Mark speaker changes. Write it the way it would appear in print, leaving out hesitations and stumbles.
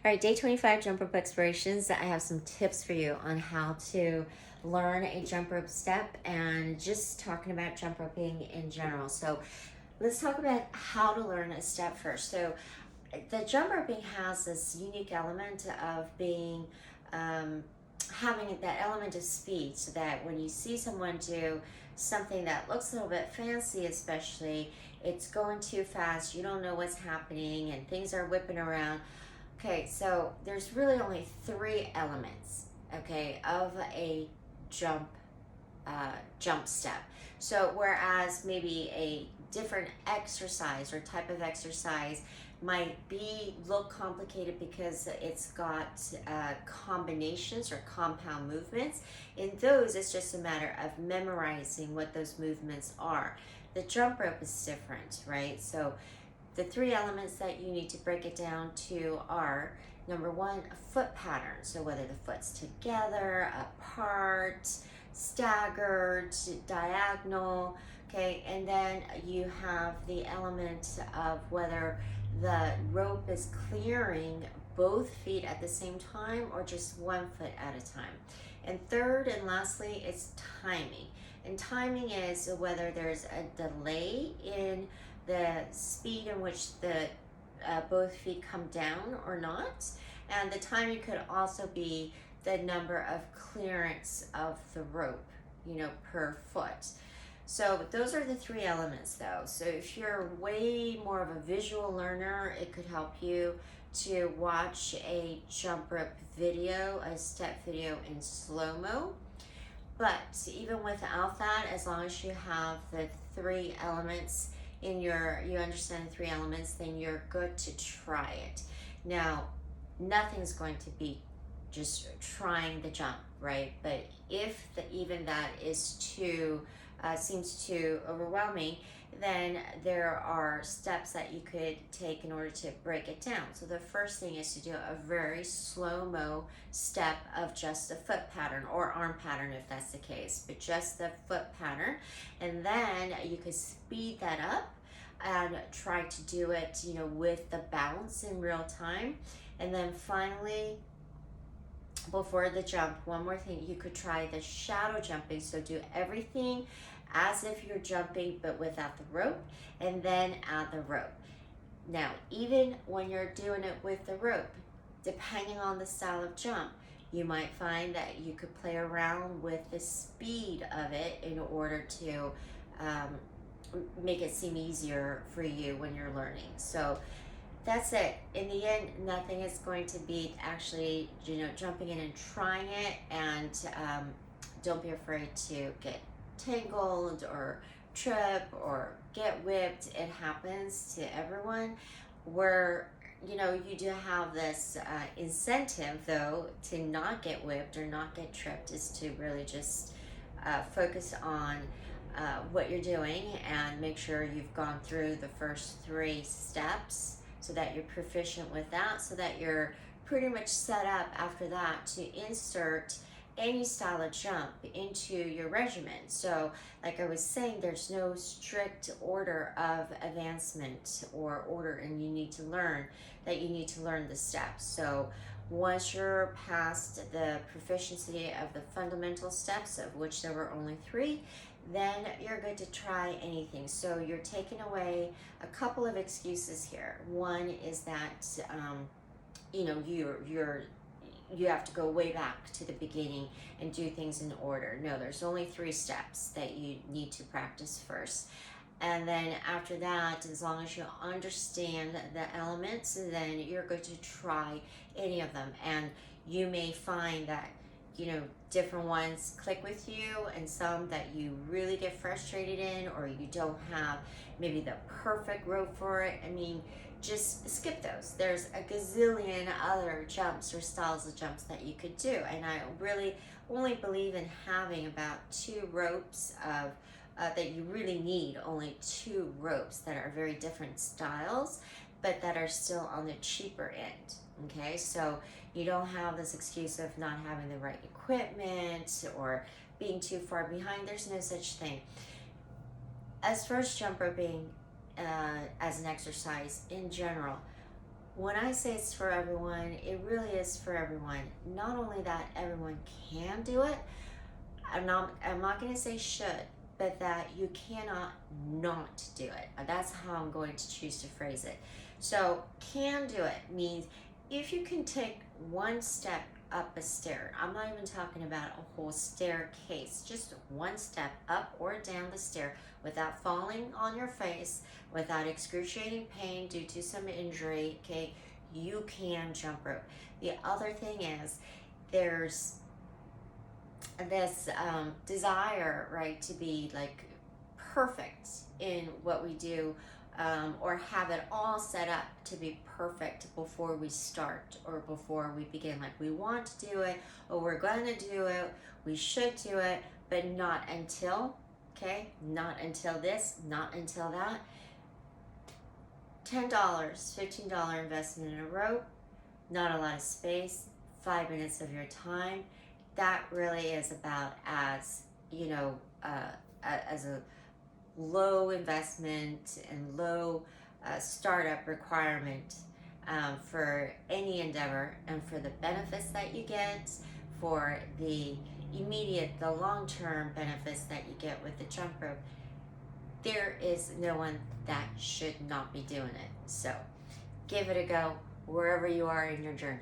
Speaker 1: All right, day 25 jump rope explorations. I have some tips for you on how to learn a jump rope step and just talking about jump roping in general. So, let's talk about how to learn a step first. So, the jump roping has this unique element of being um, having that element of speed, so that when you see someone do something that looks a little bit fancy, especially, it's going too fast, you don't know what's happening, and things are whipping around. Okay, so there's really only three elements, okay, of a jump jump step. So whereas maybe a different exercise or type of exercise might be look complicated because it's got combinations or compound movements, in those it's just a matter of memorizing what those movements are. The jump rope is different, right? So the three elements that you need to break it down to are: number one, a foot pattern. So whether the foot's together, apart, staggered, diagonal, okay, and then you have the element of whether the rope is clearing both feet at the same time or just one foot at a time. And third and lastly, it's timing. And timing is whether there's a delay in the speed in which the both feet come down or not. And the timing could also be the number of clearance of the rope, per foot. So those are the three elements though. So if you're way more of a visual learner, it could help you to watch a jump rope video, a step video in slow-mo. But even without that, as long as you have the three elements you understand the three elements, then you're good to try it. Now, nothing's going to be just trying the jump, right? But if even that is too seems too overwhelming, then there are steps that you could take in order to break it down. So the first thing is to do a very slow-mo step of just a foot pattern or arm pattern if that's the case, but just the foot pattern. And then you could speed that up and try to do it, with the bounce in real time. And then finally, before the jump, one more thing, you could try the shadow jumping. So do everything as if you're jumping but without the rope, and then add the rope. Now, even when you're doing it with the rope, depending on the style of jump, you might find that you could play around with the speed of it in order to make it seem easier for you when you're learning. So that's it. In the end, nothing is going to beat actually, jumping in and trying it. And don't be afraid to get tangled or trip or get whipped. It happens to everyone. Where you do have this incentive though to not get whipped or not get tripped, is to really just focus on what you're doing and make sure you've gone through the first three steps so that you're proficient with that, so that you're pretty much set up after that to insert any style of jump into your regimen. So like I was saying, there's no strict order of advancement or order, and you need to learn the steps. So once you're past the proficiency of the fundamental steps, of which there were only three, then you're good to try anything. So you're taking away a couple of excuses here. One is that you have to go way back to the beginning and do things in order. No, there's only three steps that you need to practice first. And then after that, as long as you understand the elements, then you're going to try any of them. And you may find that, different ones click with you and some that you really get frustrated in, or you don't have maybe the perfect rope for it. I mean, just skip those. There's a gazillion other jumps or styles of jumps that you could do. And I really only believe in having about two ropes of that you really need only two ropes that are very different styles, but that are still on the cheaper end. Okay, so you don't have this excuse of not having the right equipment or being too far behind. There's no such thing. As far as jump roping as an exercise in general, When I say it's for everyone, it really is for everyone. Not only that everyone can do it, I'm not going to say should, but that you cannot not do it. That's how I'm going to choose to phrase it. So, can do it means if you can take one step up a stair. I'm not even talking about a whole staircase, just one step up or down the stair without falling on your face, without excruciating pain due to some injury, okay, you can jump rope. The other thing is there's this desire, right, to be like perfect in what we do, or have it all set up to be perfect before we start or before we begin. Like we want to do it, or we're going to do it, we should do it, but not until, okay? Not until this, not until that. $10, $15 investment in a rope, not a lot of space, 5 minutes of your time. That really is about as, as a low investment and low startup requirement for any endeavor, and for the benefits that you get, for the immediate, the long-term benefits that you get with the jump rope. There is no one that should not be doing it. So give it a go wherever you are in your journey.